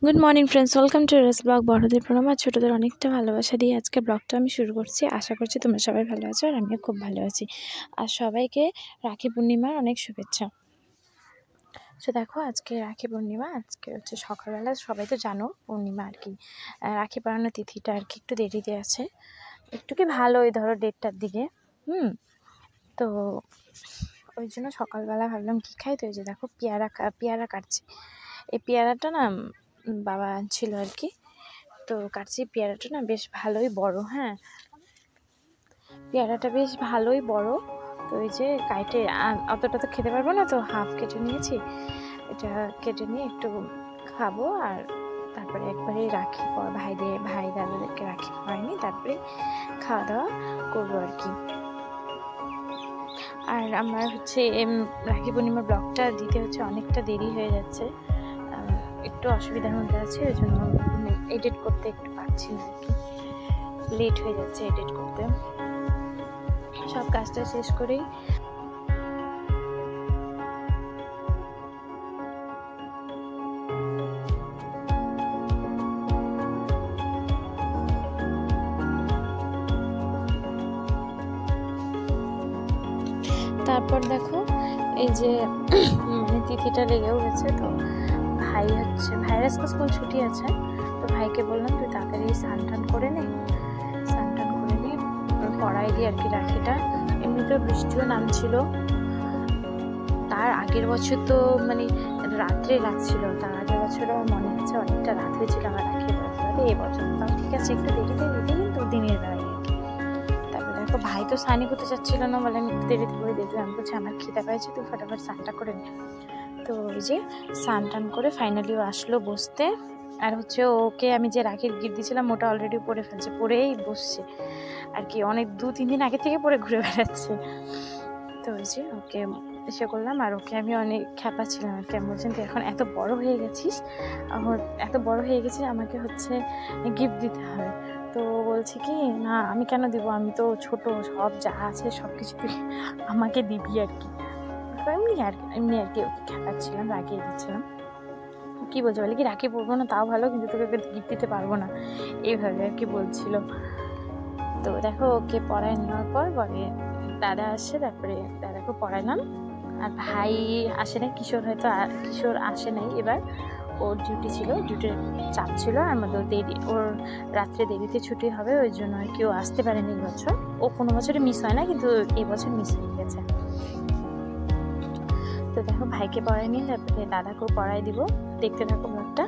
Good morning friends, welcome to race blog. বড়দের প্রণাম আর ছোটোদের অনেকটা ভালোবাসা দিয়ে আজকে ব্লগটা আমি শুরু করছি। আশা করছি তোমরা সবাই ভালো আছো আর আমিও খুব ভালো আছি। আর সবাইকে রাখি পূর্ণিমার অনেক শুভেচ্ছা। তো দেখো, আজকে রাখি পূর্ণিমা। আজকে হচ্ছে সকালবেলা, সবাই তো জানো পূর্ণিমা আর কি, রাখি পরানোর তিথিটা আর কি একটু দেরিতে আছে, একটু কি ভালোই ধরো 1:30টার দিকে। তো ওই জন্য সকালবেলা ভাবলাম কী খাই, তো এই যে দেখো পেয়ারা কাটছি। এই পেয়ারাটা না বাবা আনছিল আর কি, তো কাটছি। পেয়ারাটা না বেশ ভালোই বড়, হ্যাঁ পেয়ারাটা বেশ ভালোই বড়। তো এই যে কাটে অতটা তো খেতে পারবো না, তো হাফ কেটে নিয়েছি। এটা কেটে নিয়ে একটু খাবো, আর তারপরে একবারে রাখি ভাই দাদাদেরকে রাখি পরাইনি, তারপরে খাওয়া দাওয়া করবো আর কি। আর আমার হচ্ছে রাখি পূর্ণিমার ব্লগটা দিতে হচ্ছে অনেকটা দেরি হয়ে যাচ্ছে, একটু অসুবিধার মধ্যে আছে, ওই জন্য এডিট করতে একটু পারছি না আর কি, লেট হয়ে যাচ্ছে এডিট করতে। সব কাজটা শেষ করেই তারপর দেখো এই যে মানে তিথিটা লেগেও গেছে। তো ভাইয়ের আজকে স্কুল ছুটি আছে, তো ভাইকে বললাম তুই তাড়াতাড়ি স্নান টান করে নে পড়াই দিই আর কি রাখিটা। এমনিতে বৃষ্টিও নামছিল, তার আগের বছর তো মানে রাত্রে লাগছিল, তার আগের বছর আমার মনে হচ্ছে অনেকটা রাত হয়েছিল আমার রাখি পড়াতে। এবছর তাও ঠিক আছে, একটু দেরিতে কিন্তু দিনের বেলায় আর কি। তারপর দেখো ভাই তো স্নানই করতে চাচ্ছিল না, বলে আমি একটু দেরিতে করে দেখবো। আমি বলছি আমার খিদে পাইছে, তুই ফটাফট স্নানটা করে নে। তো ওই যে স্নান টান করে ফাইনালি ও আসলো বসতে। আর হচ্ছে ওকে আমি যে রাখির গিফট দিয়েছিলাম ওটা অলরেডি পরে ফেলছে, পরেই বসছে আর কি, অনেক 2-3 দিন আগে থেকে পরে ঘুরে বেড়াচ্ছে। তো ওই যে ওকে এসে করলাম, আর ওকে আমি অনেক খ্যাপাচ্ছিলাম আর কি। আমি বলছেন তুই এখন এত বড় হয়ে গেছিস, আমাকে হচ্ছে গিফট দিতে হবে। তো বলছে কি না আমি কেন দিব, আমি তো ছোট, সব যা আছে সব কিছু তুই আমাকে দিবি আর কি। এমনি আর কি ওকে খ্যাপাচ্ছিলাম, রাখিয়ে দিচ্ছিলাম। কী বলছে, বলে কি রাখি পরবো না তাও ভালো, কিন্তু তোকে গিফট দিতে পারবো না, এইভাবে আর কি বলছিল। তো দেখো ওকে পড়ায় নেওয়ার পর পরে দাদা আসে, তারপরে দাদাকে পড়াইলাম। আর ভাই আসে নাই, কিশোর আসে নাই এবার, ওর ডিউটির চাপ ছিল, আর আমাদের ওর রাত্রে দেরিতে ছুটি হবে, ওই জন্য আর কি ও আসতে পারেনি এবছর। ও কোনো বছরে মিস হয় না, কিন্তু এবছর মিস হয়ে গেছে। তো দেখো ভাইকে পড়াই নিয়ে তারপরে দাদাকেও পড়াই দিব, দেখতে থাকো ব্লগটা।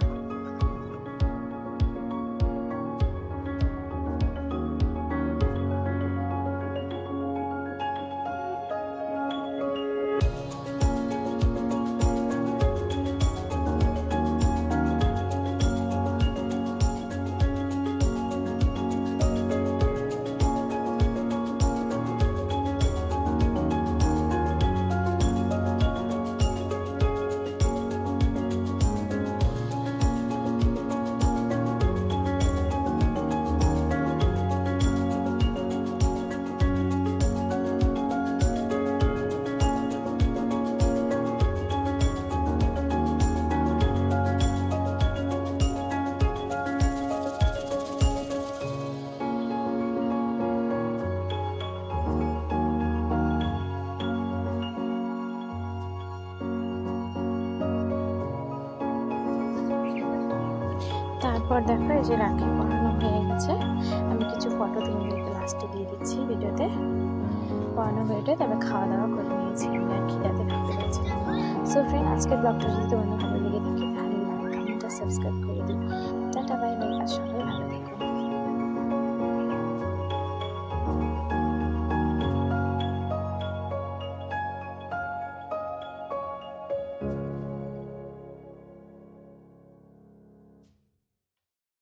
তারপর দেখো এই যে রাখি পরানো হয়ে গেছে, আমি কিছু ফটো তোমাদেরকে লাস্টে দিয়ে দিচ্ছি ভিডিওতে। পরানো হয়ে তারপর খাওয়া দাওয়া করে নিয়েছি আমি আর খিদাতে থাকতে পারছিলাম। সো ফ্রেন্ড, আজকের ব্লগটা যদি তোমাদের ভালো লেগে থাকে তাহলে লাইক, কমেন্ট আর সাবস্ক্রাইব করে দিও। টাটা, বাই বাই, আর সবাই ভালো থেকো।